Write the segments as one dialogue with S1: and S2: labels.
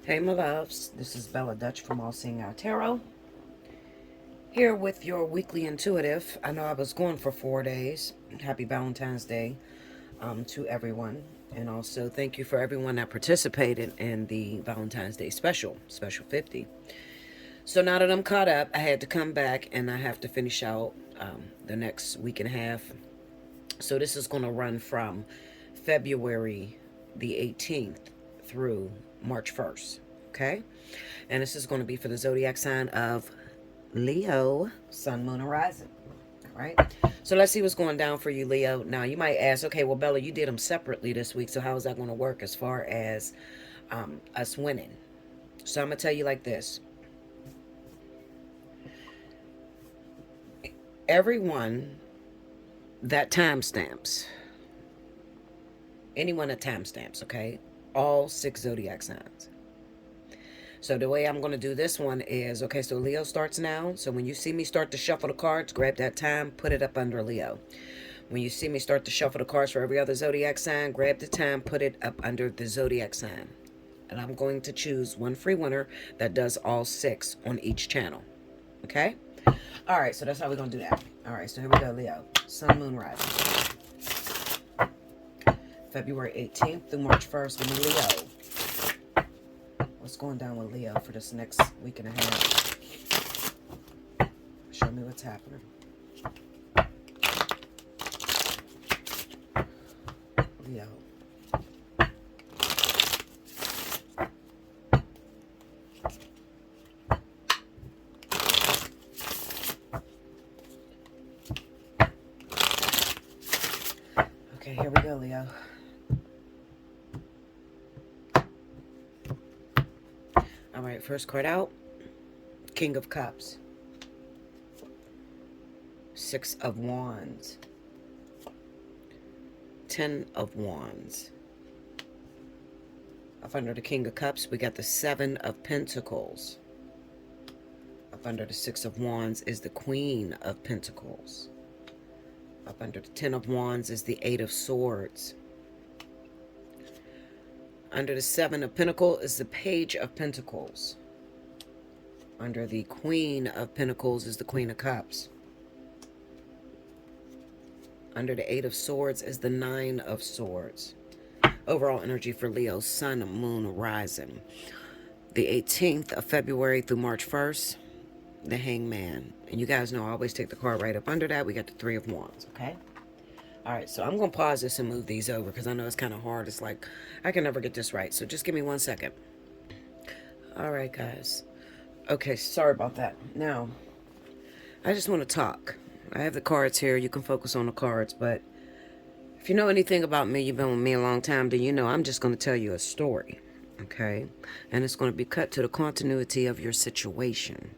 S1: Hey my loves, this is Bella Dutch from Allseeingeyetarot, here with your weekly intuitive. I know I was gone for 4 days. Happy Valentine's Day to everyone. And also thank you for everyone that participated in the Valentine's Day special 50. So now that I'm caught up, I had to come back and I have to finish out the next week and a half. So this is going to run from February the 18th through March 1st. Okay? And this is going to be for the zodiac sign of Leo, Sun, Moon, and Rising. All right? So let's see what's going down for you, Leo. Now, you might ask, okay, well, Bella, you did them separately this week, so how is that going to work as far as us winning? So I'm going to tell you like this. Everyone that timestamps, anyone that timestamps, okay? All 6 zodiac signs. So the way I'm going to do this one is, okay, so Leo starts now. So when you see me start to shuffle the cards, grab that time, put it up under Leo. When you see me start to shuffle the cards for every other zodiac sign, grab the time, put it up under the zodiac sign. And I'm going to choose one free winner that does all 6 on each channel. Okay? All right, so that's how we're going to do that. All right, so here we go, Leo. Sun, Moon, Rising. February 18th through March 1st with Leo. What's going down with Leo for this next week and a half? Show me what's happening. Leo. Okay, here we go, Leo. All right, first card out. King of Cups. 6 of Wands. 10 of Wands. Up under the King of Cups, we got the 7 of Pentacles. Up under the 6 of Wands is the Queen of Pentacles. Up under the 10 of Wands is the 8 of Swords. Under the 7 of Pentacles is the Page of Pentacles. Under the Queen of Pentacles is the Queen of Cups. Under the 8 of Swords is the 9 of Swords. Overall energy for Leo, Sun, Moon, Rising. The 18th of February through March 1st, the Hangman. And you guys know I always take the card right up under that. We got the 3 of Wands, okay? All right, so I'm going to pause this and move these over because I know it's kind of hard. It's like, I can never get this right. So just give me 1 second. All right, guys. Okay, sorry about that. Now, I just want to talk. I have the cards here. You can focus on the cards. But if you know anything about me, you've been with me a long time, then you know I'm just going to tell you a story, okay? And it's going to be cut to the continuity of your situation.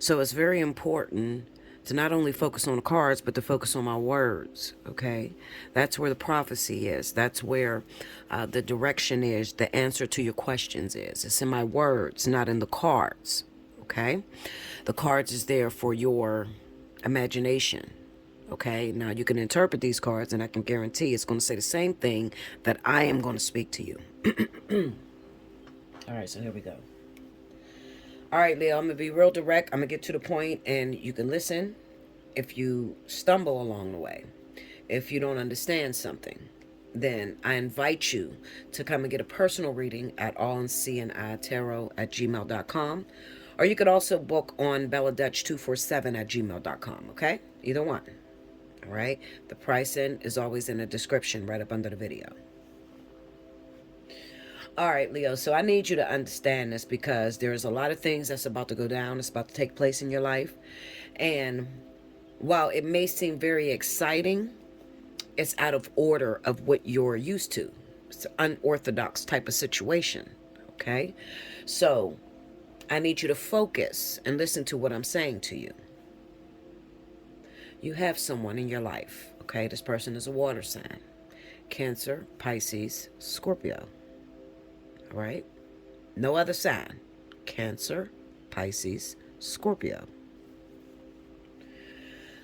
S1: So it's very important to not only focus on the cards, but to focus on my words, okay? That's where the prophecy is. That's where the direction is, the answer to your questions is. It's in my words, not in the cards, okay? The cards is there for your imagination, okay? Now, you can interpret these cards, and I can guarantee it's going to say the same thing that I am going to speak to you. All right, so here we go. All right, Leo, I'm going to be real direct. I'm going to get to the point, and you can listen if you stumble along the way. If you don't understand something, then I invite you to come and get a personal reading at allseeingeyetarot@gmail.com. Or you could also book on belladutch247@gmail.com, okay? Either one. All right? The pricing is always in the description right up under the video. All right, Leo, so I need you to understand this because there's a lot of things that's about to go down. It's about to take place in your life. And while it may seem very exciting, it's out of order of what you're used to. It's an unorthodox type of situation, okay? So I need you to focus and listen to what I'm saying to you. You have someone in your life, okay? This person is a water sign. Cancer, Pisces, Scorpio. All right? No other sign. Cancer, Pisces, Scorpio.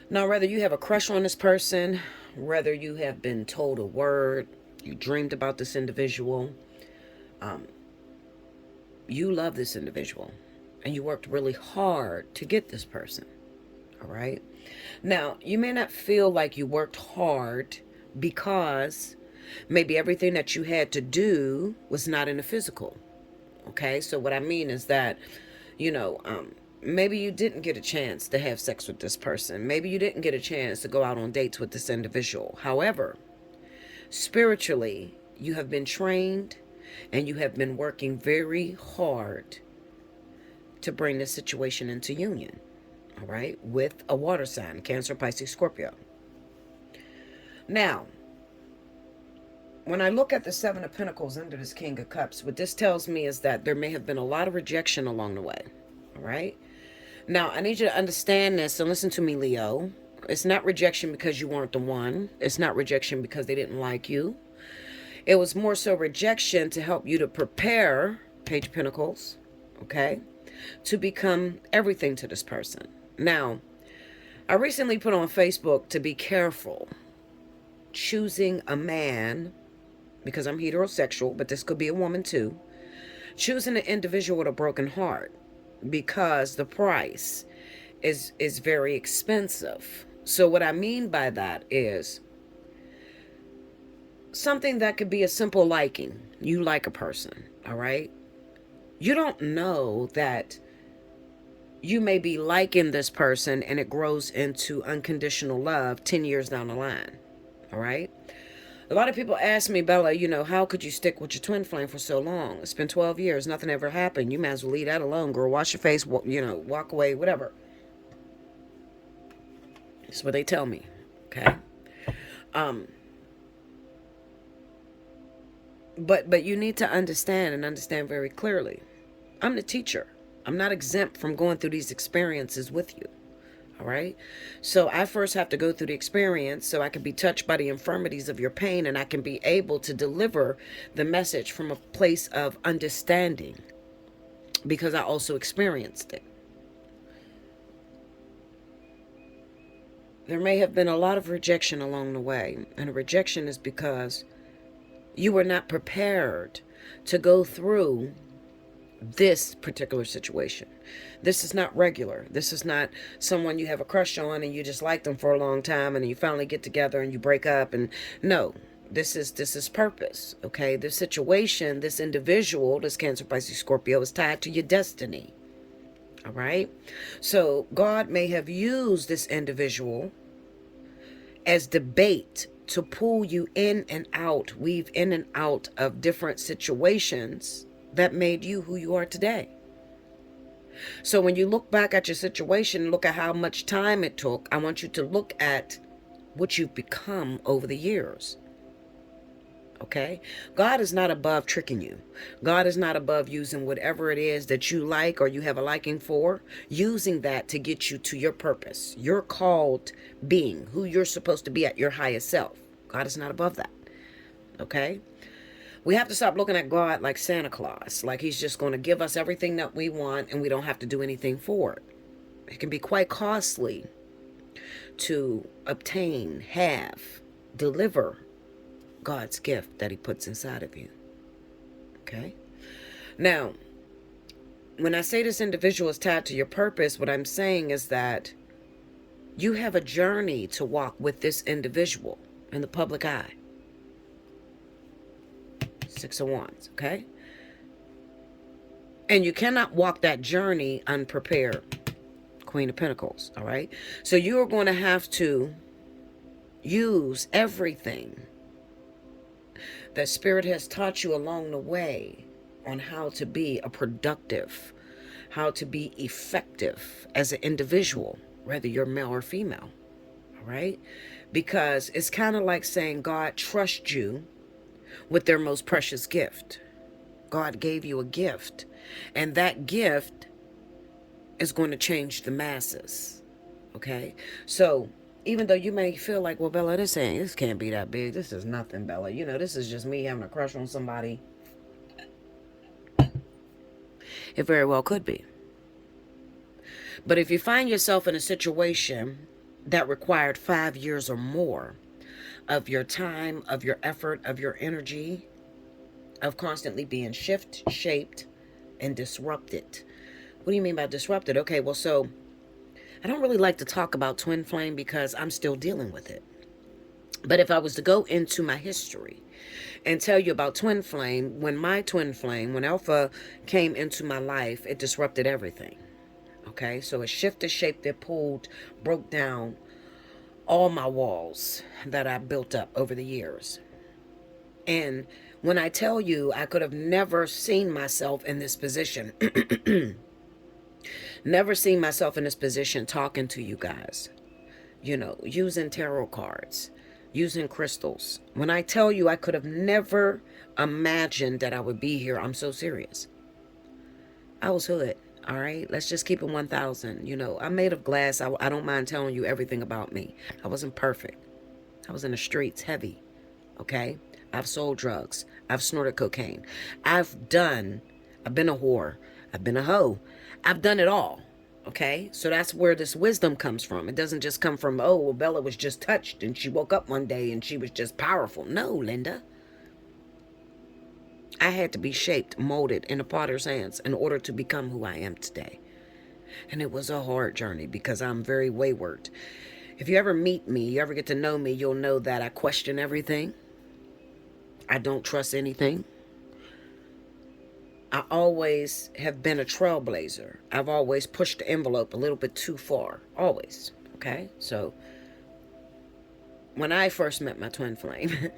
S1: Now, whether you have a crush on this person, whether you have been told a word, you dreamed about this individual, You love this individual and you worked really hard to get this person. All right. Now, you may not feel like you worked hard because maybe everything that you had to do was not in the physical. Okay. So, what I mean is that, you know, maybe you didn't get a chance to have sex with this person. Maybe you didn't get a chance to go out on dates with this individual. However, spiritually, you have been trained and you have been working very hard to bring this situation into union. All right, with a water sign, Cancer, Pisces, Scorpio. Now, when I look at the Seven of Pentacles under this King of Cups, what this tells me is that there may have been a lot of rejection along the way. All right. Now, I need you to understand this and listen to me, Leo. It's not rejection because you weren't the one. It's not rejection because they didn't like you. It was more so rejection to help you to prepare, Page of Pentacles, okay, to become everything to this person. Now, I recently put on Facebook to be careful choosing a man, because I'm heterosexual, but this could be a woman too, choosing an individual with a broken heart, because the price is very expensive. So what I mean by that is something that could be a simple liking. You like a person, all right? You don't know that you may be liking this person and it grows into unconditional love 10 years down the line. All right. A lot of people ask me, Bella, you know, how could you stick with your twin flame for so long? It's been 12 years. Nothing ever happened. You might as well leave that alone, girl. Wash your face, walk away, whatever. That's what they tell me. Okay. But you need to understand and understand very clearly. I'm the teacher. I'm not exempt from going through these experiences with you. All right. So I first have to go through the experience so I can be touched by the infirmities of your pain and I can be able to deliver the message from a place of understanding because I also experienced it. There may have been a lot of rejection along the way, and a rejection is because you were not prepared to go through this particular situation. This is not regular. This is not someone you have a crush on and you just like them for a long time and you finally get together and you break up. And no, this is purpose. Okay, this situation, this individual, this Cancer, Pisces, Scorpio, is tied to your destiny. All right. So God may have used this individual as the bait to pull you in and out, weave in and out of different situations that made you who you are today. So when you look back at your situation, look at how much time it took. I want you to look at what you've become over the years. Okay? God is not above tricking you. God is not above using whatever it is that you like or you have a liking for, using that to get you to your purpose, your called being, who you're supposed to be at your highest self. God is not above that. Okay? We have to stop looking at God like Santa Claus, like he's just going to give us everything that we want and we don't have to do anything for it. It can be quite costly to obtain, have, deliver God's gift that he puts inside of you. Okay? Now, when I say this individual is tied to your purpose, what I'm saying is that you have a journey to walk with this individual in the public eye. 6 of Wands, okay? And you cannot walk that journey unprepared. Queen of Pentacles, all right? So you are going to have to use everything that Spirit has taught you along the way on how to be a productive, how to be effective as an individual, whether you're male or female, all right? Because it's kind of like saying God trusts you with their most precious gift. God gave you a gift, and that gift is going to change the masses. Okay? So even though you may feel like, well, Bella, this can't be that big. This is nothing, Bella. You know, this is just me having a crush on somebody. It very well could be. But if you find yourself in a situation that required 5 years or more of your time, of your effort, of your energy, of constantly being shaped, and disrupted. What do you mean by disrupted? Okay, well, so I don't really like to talk about twin flame because I'm still dealing with it. But if I was to go into my history and tell you about twin flame, when Alpha came into my life, it disrupted everything. Okay, so it shifted, shaped, it pulled, broke down all my walls that I built up over the years. And when I tell you I could have never seen myself in this position, never seen myself in this position talking to you guys, using tarot cards, using crystals. When I tell you I could have never imagined that I would be here, I'm so serious. I was hood. All right, let's just keep it 1,000. I'm made of glass. I don't mind telling you everything about me. I wasn't perfect. I was in the streets heavy. Okay, I've sold drugs. I've snorted cocaine. I've been a whore. I've been a hoe. I've done it all. Okay, so that's where this wisdom comes from. It doesn't just come from, oh, well, Bella was just touched and she woke up one day and she was just powerful. No, Linda. I had to be shaped, molded in a potter's hands in order to become who I am today. And it was a hard journey because I'm very wayward. If you ever meet me, you ever get to know me, you'll know that I question everything. I don't trust anything. I always have been a trailblazer. I've always pushed the envelope a little bit too far. Always. Okay? So, when I first met my twin flame,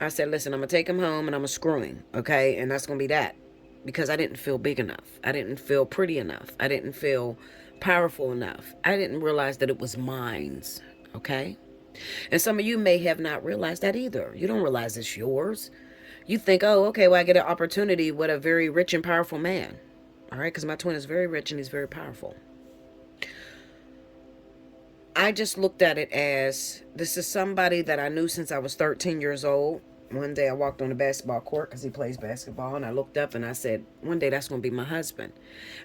S1: I said, listen, I'm going to take him home and I'm going to screw him. Okay? And that's going to be that. Because I didn't feel big enough. I didn't feel pretty enough. I didn't feel powerful enough. I didn't realize that it was mine. Okay? And some of you may have not realized that either. You don't realize it's yours. You think, oh, okay, well, I get an opportunity with a very rich and powerful man. All right? Because my twin is very rich and he's very powerful. I just looked at it as this is somebody that I knew since I was 13 years old. One day I walked on the basketball court because he plays basketball, and I looked up and I said, one day that's going to be my husband.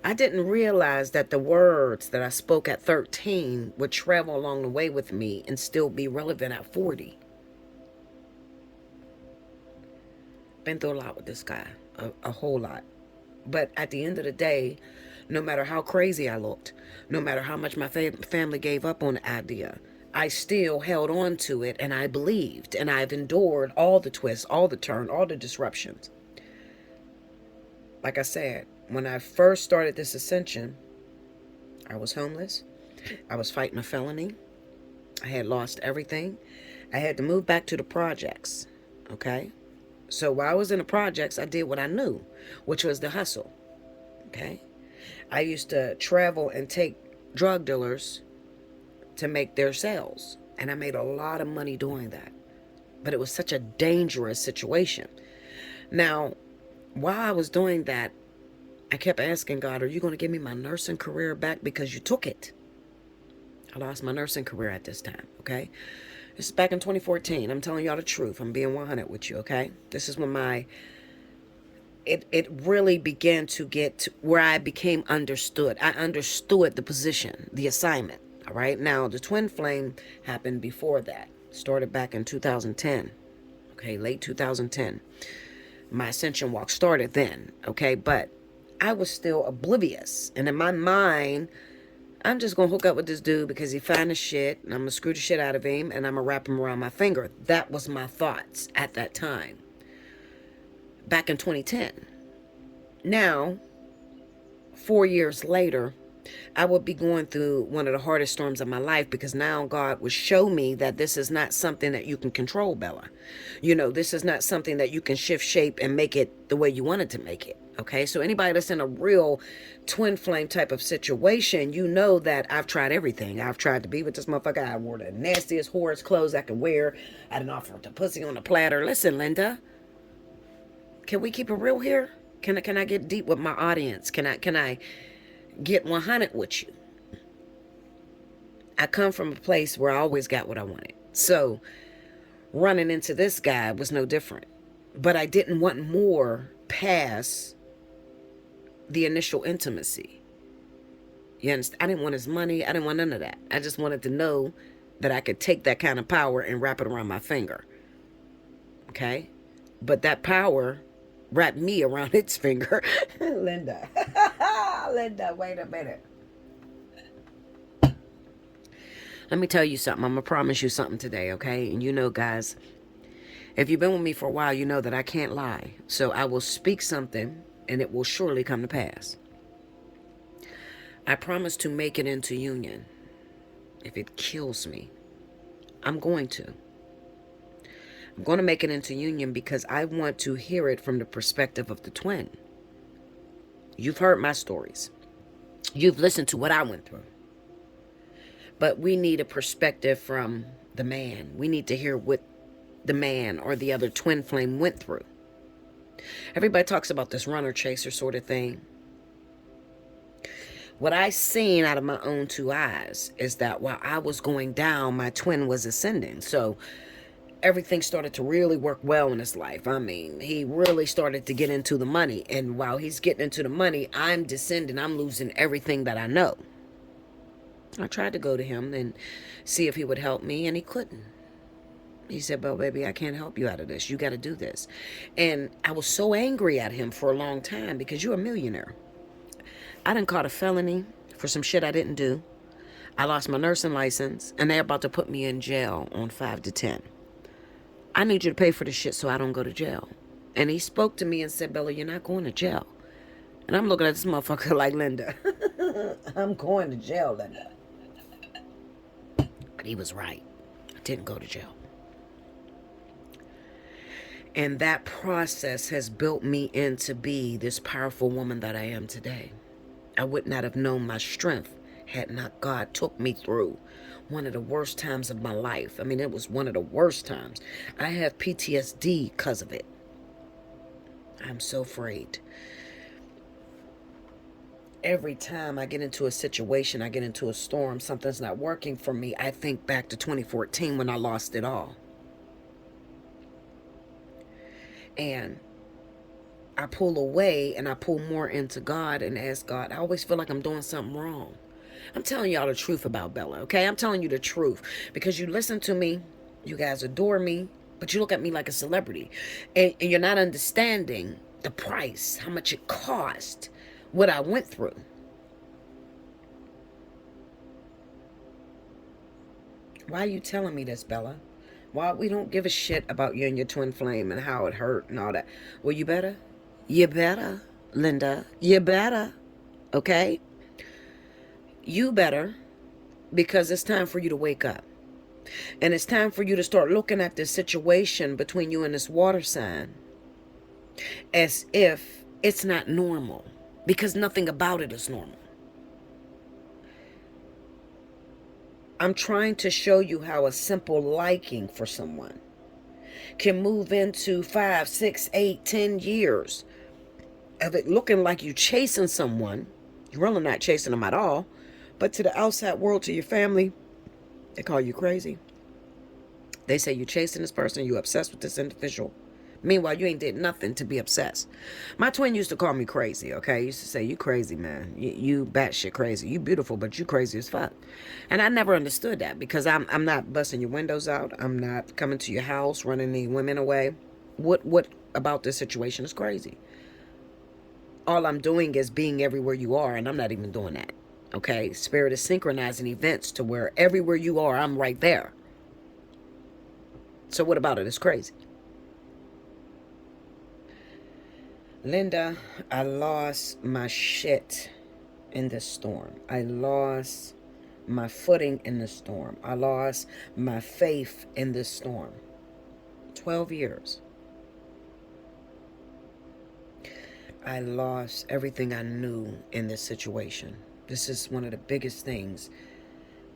S1: I didn't realize that the words that I spoke at 13 would travel along the way with me and still be relevant at 40. Been through a lot with this guy, a whole lot. But at the end of the day, no matter how crazy I looked, no matter how much my family gave up on the idea, I still held on to it, and I believed, and I've endured all the twists, all the turns, all the disruptions. Like I said, when I first started this ascension, I was homeless. I was fighting a felony. I had lost everything. I had to move back to the projects, okay? So while I was in the projects, I did what I knew, which was the hustle, okay? I used to travel and take drug dealers to make their sales. And I made a lot of money doing that. But it was such a dangerous situation. Now, while I was doing that, I kept asking God, are you going to give me my nursing career back? Because you took it. I lost my nursing career at this time, okay? This is back in 2014. I'm telling y'all the truth. I'm being 100 with you, okay? This is when it really began to get to where I became understood. I understood the position, the assignment. All right. Now, the twin flame happened before that. Started back in 2010. Okay. Late 2010. My ascension walk started then. Okay. But I was still oblivious. And in my mind, I'm just going to hook up with this dude because he fine as shit. And I'm going to screw the shit out of him. And I'm going to wrap him around my finger. That was my thoughts at that time. Back in 2010. Now, 4 years later, I would be going through one of the hardest storms of my life because now God would show me that this is not something that you can control, Bella. This is not something that you can shift shape and make it the way you wanted to make it. Okay, so anybody that's in a real twin flame type of situation, you know that I've tried everything. I've tried to be with this motherfucker. I wore the nastiest, horrorest clothes I could wear. I didn't offer the pussy on a platter. Listen, Linda, can we keep it real here? Can I get deep with my audience? Can I get 100 with you? I come from a place where I always got what I wanted. So running into this guy was no different. But I didn't want more past the initial intimacy. You understand? I didn't want his money. I didn't want none of that. I just wanted to know that I could take that kind of power and wrap it around my finger. Okay? But that power wrap me around its finger. Linda. Linda, wait a minute. Let me tell you something. I'm going to promise you something today, okay? And you know, guys, if you've been with me for a while, you know that I can't lie. So I will speak something, and it will surely come to pass. I promise to make it into union. If it kills me, I'm going to. I'm going to make it into union because I want to hear it from the perspective of the twin. You've heard my stories. You've listened to what I went through. But we need a perspective from the man. We need to hear what the man or the other twin flame went through. Everybody talks about this runner chaser sort of thing. What I seen out of my own two eyes is that while I was going down, my twin was ascending. So everything started to really work well in his life. I mean, he really started to get into the money. And while he's getting into the money, I'm descending. I'm losing everything that I know. I tried to go to him and see if he would help me, and he couldn't. He said, well, baby, I can't help you out of this. You got to do this. And I was so angry at him for a long time because you're a millionaire. I done caught a felony for some shit I didn't do. I lost my nursing license, and they're about to put me in jail on 5 to 10. I need you to pay for this shit so I don't go to jail. And he spoke to me and said, Bella, you're not going to jail. And I'm looking at this motherfucker like, Linda, I'm going to jail, Linda. But he was right. I didn't go to jail. And that process has built me into be this powerful woman that I am today. I would not have known my strength had not God took me through one of the worst times of my life. I mean, it was one of the worst times. I have PTSD because of it. I'm so afraid. Every time I get into a situation, I get into a storm, something's not working for me, I think back to 2014 when I lost it all. And I pull away and I pull more into God and ask God. I always feel like I'm doing something wrong. I'm telling y'all the truth about Bella, okay? I'm telling you the truth because you listen to me, you guys adore me, but you look at me like a celebrity. And you're not understanding the price, how much it cost, what I went through. Why are you telling me this, Bella? Why we don't give a shit about you and your twin flame and how it hurt and all that? Well, you better. You better, Linda. You better. Okay? You better, because it's time for you to wake up. And it's time for you to start looking at this situation between you and this water sign as if it's not normal, because nothing about it is normal. I'm trying to show you how a simple liking for someone can move into 5, 6, 8, 10 years of it looking like you chasing someone. You're really not chasing them at all. But to the outside world, to your family, they call you crazy. They say you're chasing this person, you're obsessed with this individual. Meanwhile, you ain't did nothing to be obsessed. My twin used to call me crazy, okay? He used to say, you crazy, man. You batshit crazy. You beautiful, but you crazy as fuck. And I never understood that because I'm not busting your windows out. I'm not coming to your house, running the women away. What about this situation is crazy? All I'm doing is being everywhere you are, and I'm not even doing that, okay? Spirit is synchronizing events to where everywhere you are, I'm right there. So what about it? It's crazy. Linda, I lost my shit in this storm. I lost my footing in the storm. I lost my faith in this storm. 12 years. I lost everything I knew in this situation. This is one of the biggest things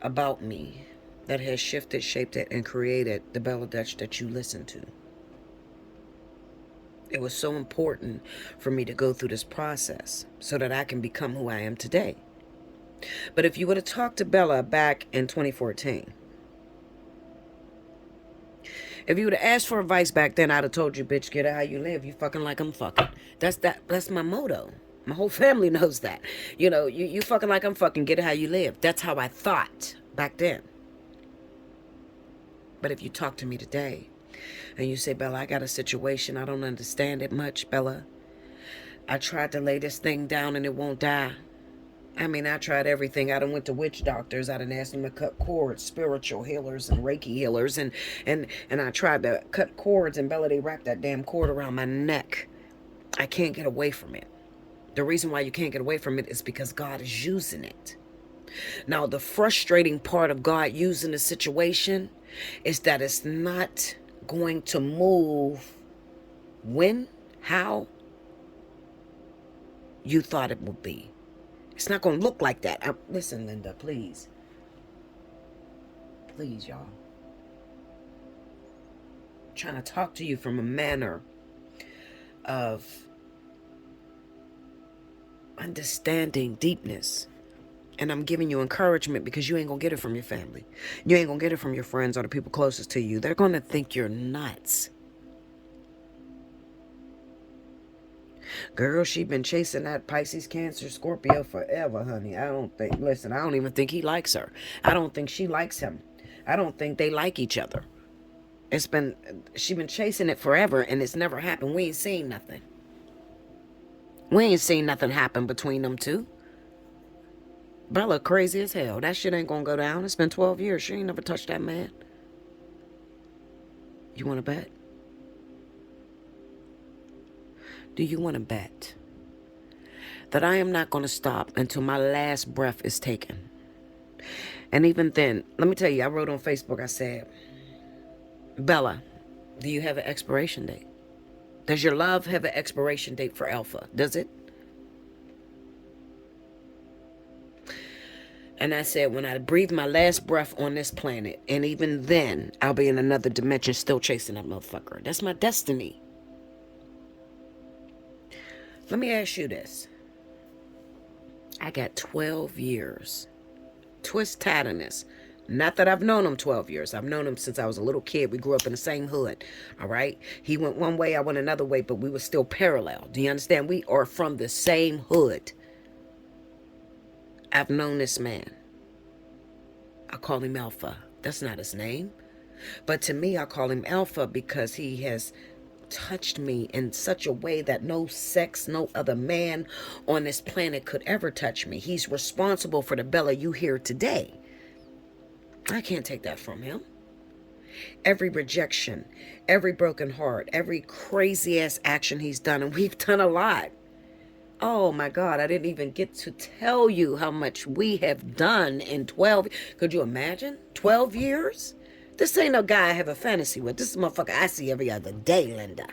S1: about me that has shifted, shaped it, and created the Bella Dutch that you listen to. It was so important for me to go through this process so that I can become who I am today. But if you would have talked to Bella back in 2014, if you would have asked for advice back then, I'd have told you, bitch, get it how you live. You fucking like I'm fucking. That's my motto. My whole family knows that. You know, you fucking like I'm fucking, get it how you live. That's how I thought back then. But if you talk to me today, And you say, Bella, I got a situation. I don't understand it much, Bella. I tried to lay this thing down and it won't die. I mean, I tried everything. I done went to witch doctors. I done asked them to cut cords, spiritual healers and Reiki healers. And I tried to cut cords, and Bella, they wrapped that damn cord around my neck. I can't get away from it. The reason why you can't get away from it is because God is using it. Now, the frustrating part of God using the situation is that it's not going to move when, how you thought it would be. It's not going to look like that. Listen, Linda, please. Please, y'all. I'm trying to talk to you from a manner of understanding, deepness. And I'm giving you encouragement because you ain't going to get it from your family. You ain't going to get it from your friends or the people closest to you. They're going to think you're nuts. Girl, she been chasing that Pisces, Cancer, Scorpio forever, honey. I don't even think he likes her. I don't think she likes him. I don't think they like each other. She been chasing it forever and it's never happened. We ain't seen nothing. We ain't seen nothing happen between them two. Bella crazy as hell. That shit ain't gonna go down. It's been 12 years. She ain't never touched that man. You want to bet? Do you want to bet that I am not going to stop until my last breath is taken? And even then, let me tell you, I wrote on Facebook, I said, Bella, do you have an expiration date? Does your love have an expiration date for Alpha? Does it? And I said, when I breathe my last breath on this planet, and even then, I'll be in another dimension still chasing that motherfucker. That's my destiny. Let me ask you this. I got 12 years. Twist tidiness. Not that I've known him 12 years. I've known him since I was a little kid. We grew up in the same hood. All right? He went one way, I went another way, but we were still parallel. Do you understand? We are from the same hood. I've known this man. I call him Alpha. That's not his name. But to me, I call him Alpha because he has touched me in such a way that no other man on this planet could ever touch me. He's responsible for the Bella you hear today. I can't take that from him. Every rejection, every broken heart, every crazy ass action he's done, and we've done a lot. Oh my God, I didn't even get to tell you how much we have done in 12. Could you imagine? 12 years? This ain't no guy I have a fantasy with. This is a motherfucker I see every other day, Linda.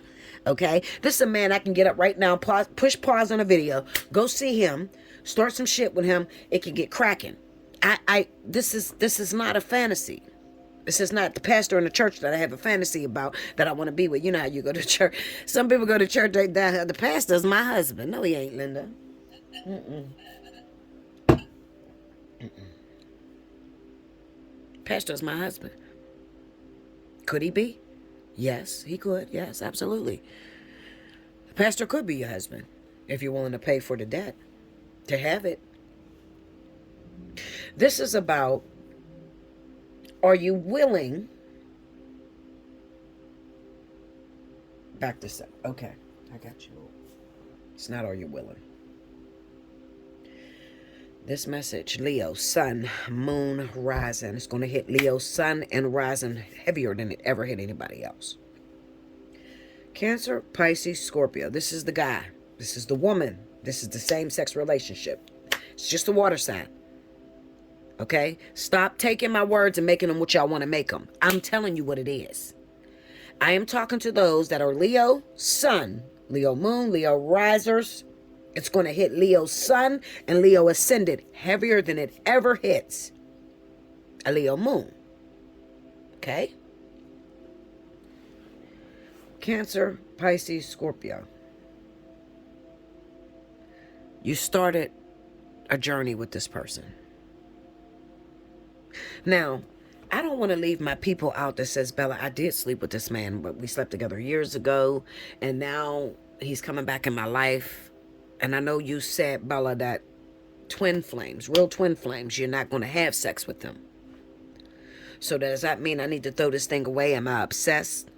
S1: Okay? This is a man I can get up right now, push pause on a video, go see him, start some shit with him. It can get cracking. This is not a fantasy. This is not the pastor in the church that I have a fantasy about that I want to be with. You know how you go to church. Some people go to church, the pastor's my husband. No, he ain't, Linda. Pastor's my husband. Could he be? Yes, he could. Yes, absolutely. The pastor could be your husband if you're willing to pay for the debt to have it. This is about, are you willing? Back this up. Okay, I got you. It's not are you willing. This message, Leo, Sun, Moon, Rising. It's going to hit Leo, Sun, and Rising heavier than it ever hit anybody else. Cancer, Pisces, Scorpio. This is the guy. This is the woman. This is the same-sex relationship. It's just a water sign. Okay? Stop taking my words and making them what y'all want to make them. I'm telling you what it is. I am talking to those that are Leo, Sun, Leo, Moon, Leo, Risers. It's going to hit Leo Sun and Leo Ascended heavier than it ever hits a Leo Moon. Okay? Cancer, Pisces, Scorpio. You started a journey with this person. Now, I don't want to leave my people out that says, Bella, I did sleep with this man, but we slept together years ago, and now he's coming back in my life. And I know you said, Bella, that twin flames, real twin flames, you're not going to have sex with them. So does that mean I need to throw this thing away? Am I obsessed?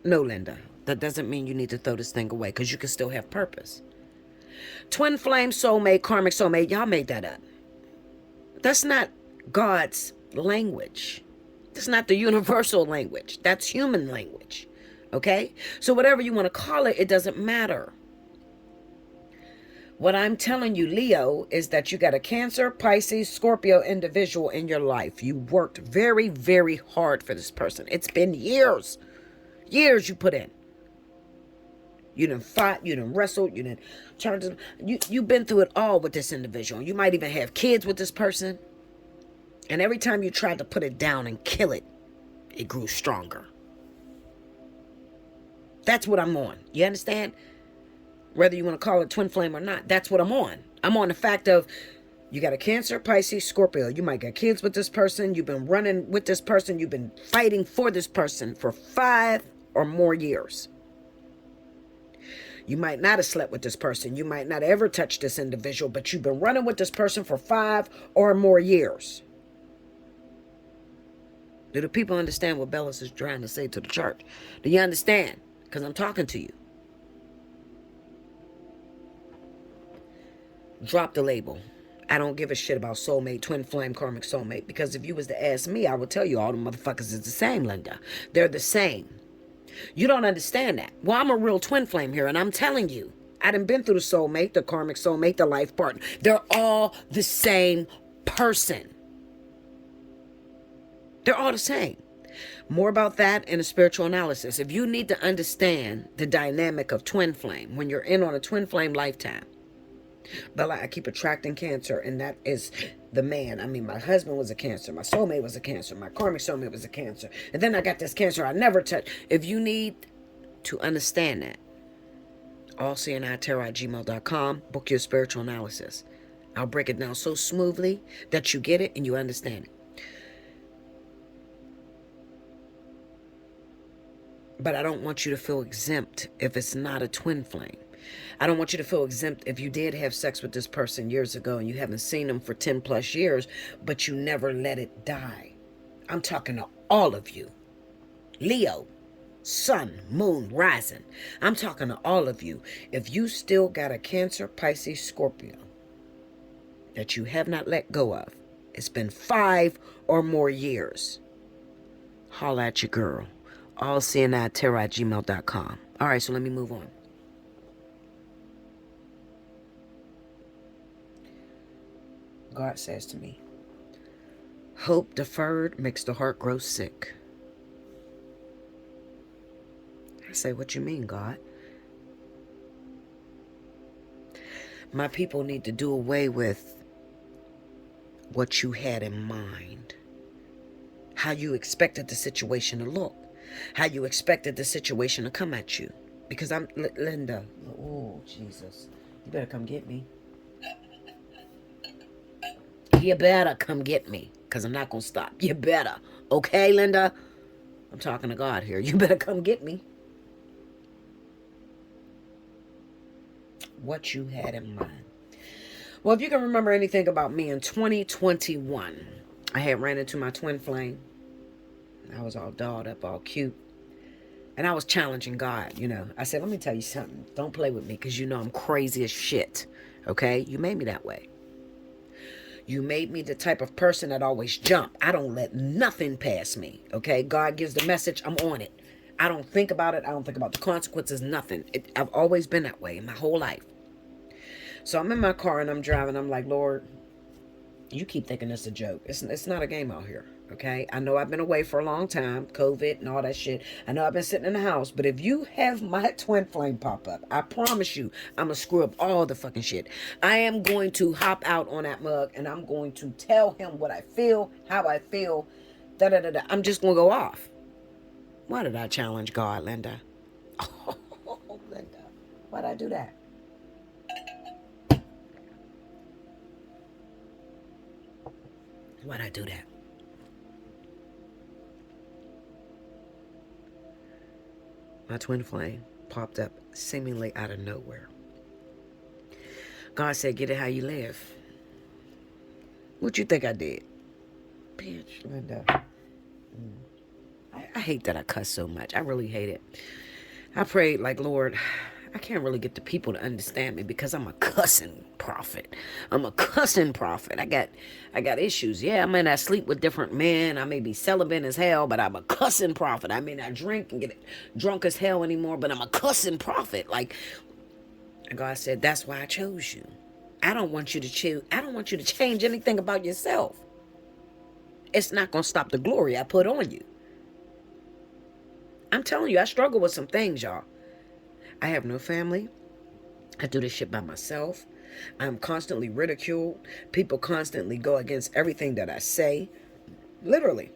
S1: No, Linda. That doesn't mean you need to throw this thing away, because you can still have purpose. Twin flame soulmate, karmic soulmate, y'all made that up. That's not God's language. That's not the universal language. That's human language. Okay? So whatever you want to call it, it doesn't matter. What I'm telling you, Leo, is that you got a Cancer, Pisces, Scorpio individual in your life. You worked very, very hard for this person. It's been years. Years you put in. You done fought, you done wrestled, you done turned to, you've been through it all with this individual. You might even have kids with this person. And every time you tried to put it down and kill it, it grew stronger. That's what I'm on. You understand? Whether you want to call it twin flame or not, that's what I'm on. I'm on the fact of, you got a Cancer, Pisces, Scorpio. You might got kids with this person. You've been running with this person. You've been fighting for this person for 5 or more years. You might not have slept with this person. You might not ever touch this individual, but you've been running with this person for 5 or more years. Do the people understand what Bellis is trying to say to the church? Do you understand? Because I'm talking to you. Drop the label. I don't give a shit about soulmate, twin flame, karmic soulmate. Because if you was to ask me, I would tell you all the motherfuckers is the same, Linda. They're the same. You don't understand that. Well, I'm a real twin flame here, and I'm telling you, I done been through the soulmate, the karmic soulmate, the life partner. They're all the same person. They're all the same. More about that in a spiritual analysis. If you need to understand the dynamic of twin flame, when you're in on a twin flame lifetime, Bella, I keep attracting Cancer, and that is the man. I mean, my husband was a Cancer. My soulmate was a Cancer. My karmic soulmate was a Cancer. And then I got this Cancer I never touched. If you need to understand that, Allseeingeyetarot@gmail.com. Book your spiritual analysis. I'll break it down so smoothly that you get it and you understand it. But I don't want you to feel exempt if it's not a twin flame. I don't want you to feel exempt if you did have sex with this person years ago and you haven't seen them for 10 plus years, but you never let it die. I'm talking to all of you. Leo, sun, moon, rising. I'm talking to all of you. If you still got a Cancer, Pisces, Scorpio that you have not let go of, it's been 5 or more years, holla at your girl. Allseeingeyetarot@gmail.com. All right, so let me move on. God says to me, hope deferred makes the heart grow sick. I say, what you mean, God? My people need to do away with what you had in mind. How you expected the situation to look. How you expected the situation to come at you. Because I'm, Linda, oh, Jesus. You better come get me. You better come get me, because I'm not going to stop. You better. Okay, Linda? I'm talking to God here. You better come get me. What you had in mind. Well, if you can remember anything about me in 2021, I had ran into my twin flame. I was all dolled up, all cute. And I was challenging God, you know. I said, let me tell you something. Don't play with me, because you know I'm crazy as shit. Okay? You made me that way. You made me the type of person that always jump. I don't let nothing pass me, okay? God gives the message, I'm on it. I don't think about it. I don't think about the consequences, nothing. I've always been that way in my whole life. So I'm in my car and I'm driving. I'm like, Lord, you keep thinking it's a joke. It's not a game out here, okay? I know I've been away for a long time, COVID and all that shit. I know I've been sitting in the house, but if you have my twin flame pop up, I promise you, I'm gonna screw up all the fucking shit. I am going to hop out on that mug and I'm going to tell him what I feel, how I feel, da-da-da-da. I'm just gonna go off. Why did I challenge God, Linda? Oh, Linda, why'd I do that? Why'd I do that? My twin flame popped up seemingly out of nowhere. God said, get it how you live. What you think I did? Bitch, Linda. I hate that I cuss so much. I really hate it. I prayed like, Lord, I can't really get the people to understand me because I'm a cussing prophet. I'm a cussing prophet. I got issues. Yeah, I may not sleep with different men. I may be celibate as hell, but I'm a cussing prophet. I may not drink and get drunk as hell anymore, but I'm a cussing prophet. Like, God said, that's why I chose you. I don't want you to choose. I don't want you to change anything about yourself. It's not going to stop the glory I put on you. I'm telling you, I struggle with some things, y'all. I have no family. I do this shit by myself. I'm constantly ridiculed. People constantly go against everything that I say. Literally.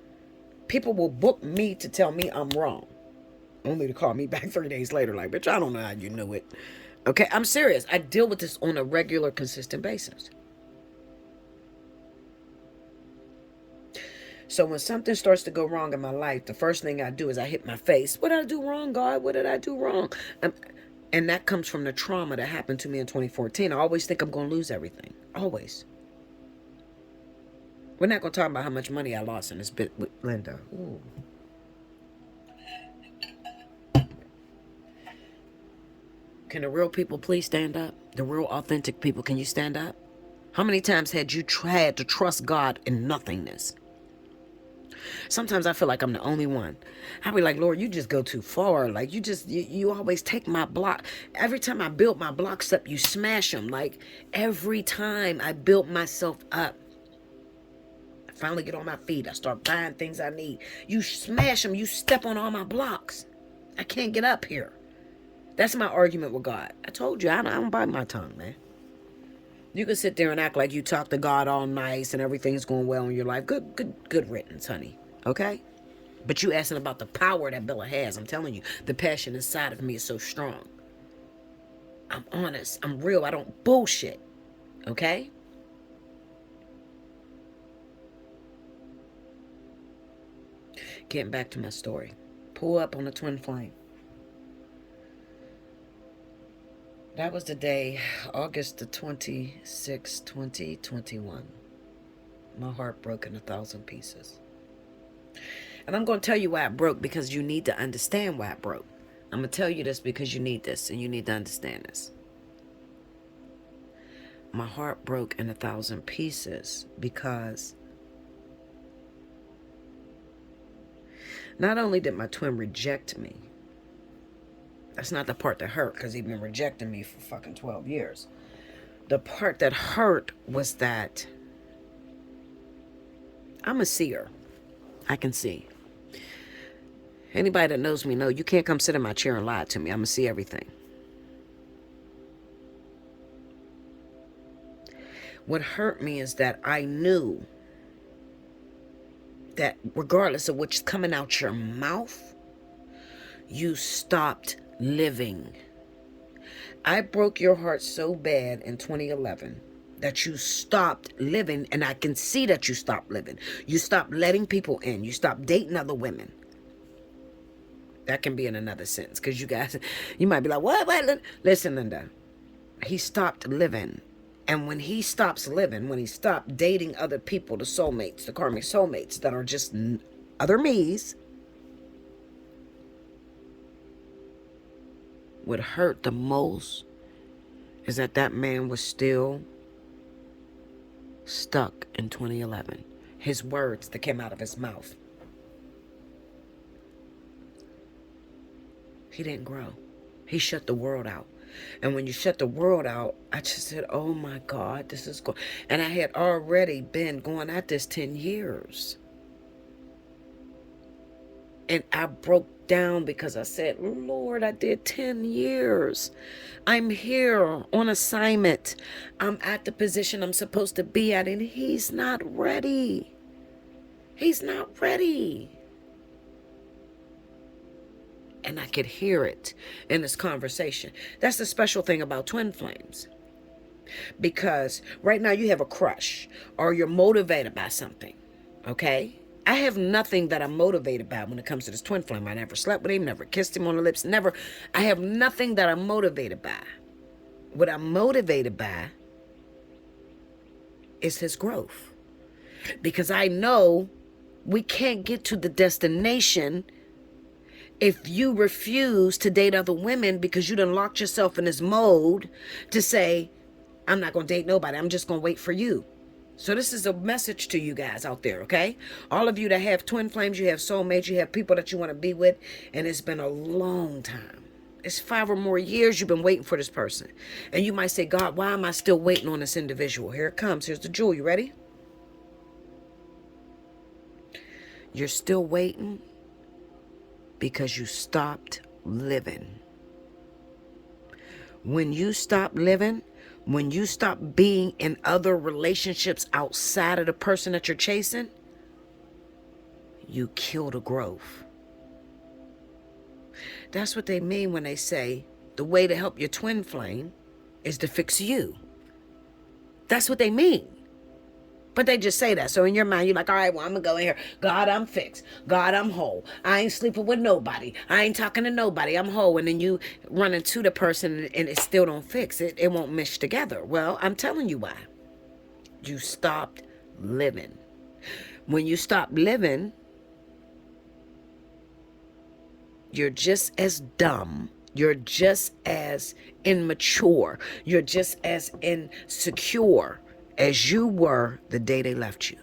S1: People will book me to tell me I'm wrong. Only to call me back 3 days later like, bitch, I don't know how you knew it. Okay, I'm serious. I deal with this on a regular, consistent basis. So when something starts to go wrong in my life, the first thing I do is I hit my face. What did I do wrong, God? What did I do wrong? And that comes from the trauma that happened to me in 2014. I always think I'm going to lose everything. Always. We're not going to talk about how much money I lost in this bit with Linda. Ooh. Can the real people please stand up? The real authentic people, can you stand up? How many times had you had to trust God in nothingness? Sometimes I feel like I'm the only one. I'll be like, Lord, you just go too far. Like, you always take my block. Every time I build my blocks up, you smash them. Like, every time I build myself up, I finally get on my feet. I start buying things I need. You smash them. You step on all my blocks. I can't get up here. That's my argument with God. I told you, I don't bite my tongue, man. You can sit there and act like you talk to God all nice and everything's going well in your life. Good riddance, honey. Okay? But you asking about the power that Bella has. I'm telling you, the passion inside of me is so strong. I'm honest. I'm real. I don't bullshit. Okay? Getting back to my story. Pull up on the twin flame. That was the day, August the 26th, 2021. My heart broke in 1,000 pieces. And I'm going to tell you why it broke, because you need to understand why it broke. I'm going to tell you this because you need this, and you need to understand this. My heart broke in 1,000 pieces because not only did my twin reject me, that's not the part that hurt, because he'd been rejecting me for fucking 12 years. The part that hurt was that I'm a seer. I can see. Anybody that knows me know you can't come sit in my chair and lie to me. I'm going to see everything. What hurt me is that I knew that regardless of what's coming out your mouth, you stopped living. I broke your heart so bad in 2011 that you stopped living, and I can see that you stopped living. You stopped letting people in. You stopped dating other women. That can be in another sentence, because you guys, you might be like, what? Listen, Linda, he stopped living. And when he stops living, when he stopped dating other people, the soulmates, the karmic soulmates that are just other me's, what hurt the most is that that man was still stuck in 2011. His words that came out of his mouth. He didn't grow. He shut the world out. And when you shut the world out, I just said, oh my God, this is good. And I had already been going at this 10 years. And I broke down because I said, Lord, I did 10 years. I'm here on assignment. I'm at the position I'm supposed to be at, and he's not ready. He's not ready. And I could hear it in this conversation. That's the special thing about twin flames. Because right now you have a crush or you're motivated by something. Okay? I have nothing that I'm motivated by when it comes to this twin flame. I never slept with him, never kissed him on the lips, never. I have nothing that I'm motivated by. What I'm motivated by is his growth. Because I know We can't get to the destination if you refuse to date other women because you done locked yourself in this mode to say, I'm not going to date nobody. I'm just going to wait for you. So this is a message to you guys out there, okay? All of you that have twin flames, you have soulmates, you have people that you want to be with, and it's been a long time. It's 5 or more years you've been waiting for this person. And you might say, God, why am I still waiting on this individual? Here it comes. Here's the jewel. You ready? You're still waiting because you stopped living. When you stop living, when you stop being in other relationships outside of the person that you're chasing, you kill the growth. That's what they mean when they say the way to help your twin flame is to fix you. That's what they mean. But they just say that. So in your mind, you're like, all right, well, I'm going to go in here. God, I'm fixed. God, I'm whole. I ain't sleeping with nobody. I ain't talking to nobody. I'm whole. And then you run into the person and it still don't fix it. It won't mesh together. Well, I'm telling you why. You stopped living. When you stop living, you're just as dumb. You're just as immature. You're just as insecure as you were the day they left you.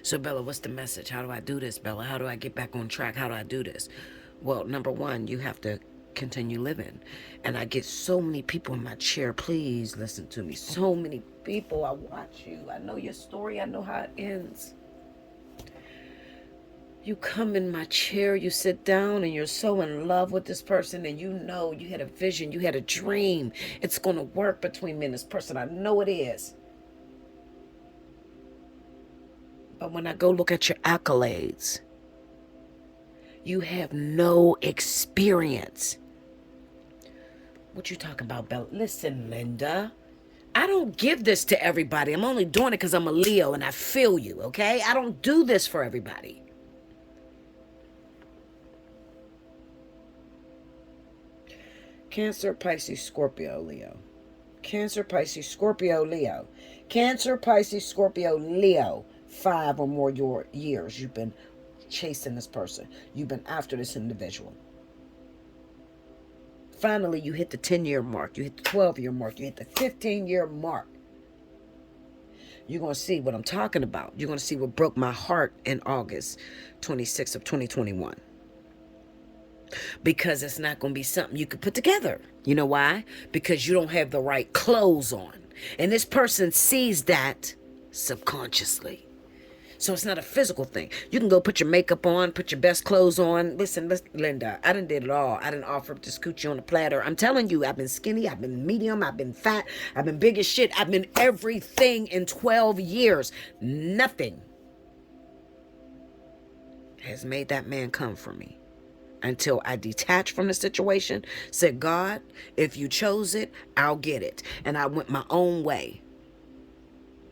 S1: So, Bella, what's the message? How do I do this, Bella? How do I get back on track? How do I do this? Well, number one, you have to continue living. And I get so many people in my chair. Please listen to me. So many people. I watch you. I know your story. I know how it ends. You come in my chair, you sit down, and you're so in love with this person, and you know you had a vision, you had a dream. It's going to work between me and this person. I know it is. But when I go look at your accolades, you have no experience. What you talking about, Bella? Listen, Linda, I don't give this to everybody. I'm only doing it because I'm a Leo, and I feel you, okay? I don't do this for everybody. Cancer, Pisces, Scorpio, Leo. Cancer, Pisces, Scorpio, Leo. Cancer, Pisces, Scorpio, Leo. 5 or more years you've been chasing this person. You've been after this individual. Finally, you hit the 10-year mark. You hit the 12-year mark. You hit the 15-year mark. You're going to see what I'm talking about. You're going to see what broke my heart in August 26th of 2021. Because it's not going to be something you could put together. You know why? Because you don't have the right clothes on. And this person sees that subconsciously. So it's not a physical thing. You can go put your makeup on, put your best clothes on. Listen, Linda, I done did it all. I done offer up this coochie on a platter. I'm telling you, I've been skinny, I've been medium, I've been fat, I've been big as shit. I've been everything in 12 years. Nothing has made that man come for me. Until I detached from the situation, said, God, if you chose it, I'll get it. And I went my own way.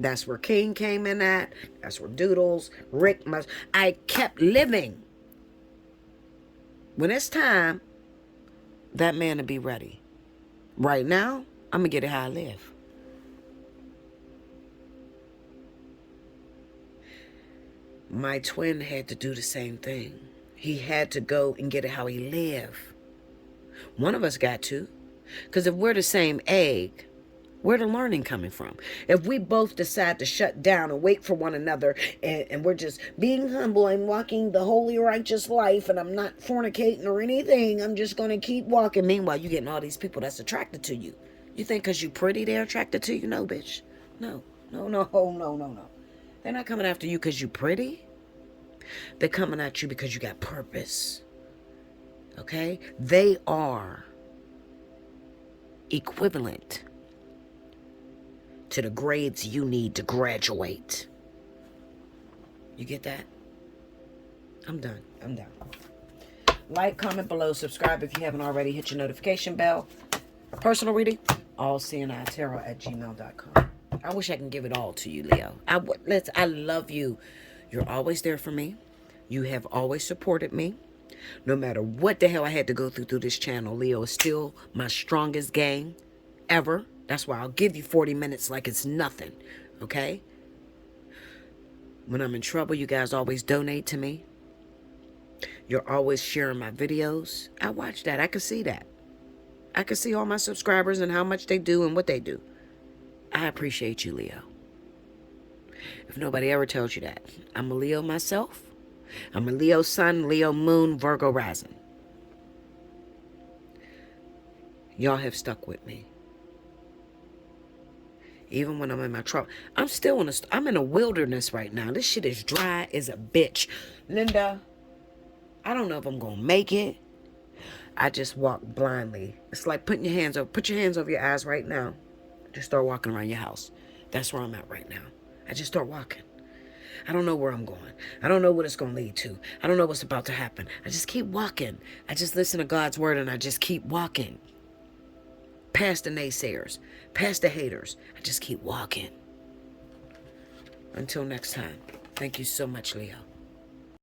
S1: That's where King came in at. That's where Doodles, Rick, I kept living. When it's time, that man to be ready. Right now, I'm going to get it how I live. My twin had to do the same thing. He had to go and get it how he lived. One of us got to. Because if we're the same egg, where the learning coming from? If we both decide to shut down and wait for one another, and we're just being humble and walking the holy righteous life, and I'm not fornicating or anything, I'm just going to keep walking. Meanwhile, you're getting all these people that's attracted to you. You think because you're pretty, they're attracted to you? No, bitch. No. They're not coming after you because you're pretty. They're coming at you because you got purpose. Okay? They are equivalent to the grades you need to graduate. You get that? I'm done. Like, comment below, subscribe if you haven't already. Hit your notification bell. Personal reading, Allseeingeyetarot@gmail.com. I wish I can give it all to you, Leo. I love you. You're always there for me. You have always supported me. No matter what the hell I had to go through this channel, Leo is still my strongest gang ever. That's why I'll give you 40 minutes like it's nothing, okay? When I'm in trouble, you guys always donate to me. You're always sharing my videos. I watch that. I can see that. I can see all my subscribers and how much they do and what they do. I appreciate you, Leo. If nobody ever tells you that, I'm a Leo myself. I'm a Leo sun, Leo moon, Virgo rising. Y'all have stuck with me. Even when I'm in my trouble. I'm in a wilderness right now. This shit is dry as a bitch. Linda, I don't know if I'm going to make it. I just walk blindly. It's like put your hands over your eyes right now. Just start walking around your house. That's where I'm at right now. I just start walking. I don't know where I'm going. I don't know what it's going to lead to. I don't know what's about to happen. I just keep walking. I just listen to God's word and I just keep walking. Past the naysayers, past the haters. I just keep walking. Until next time. Thank you so much, Leo.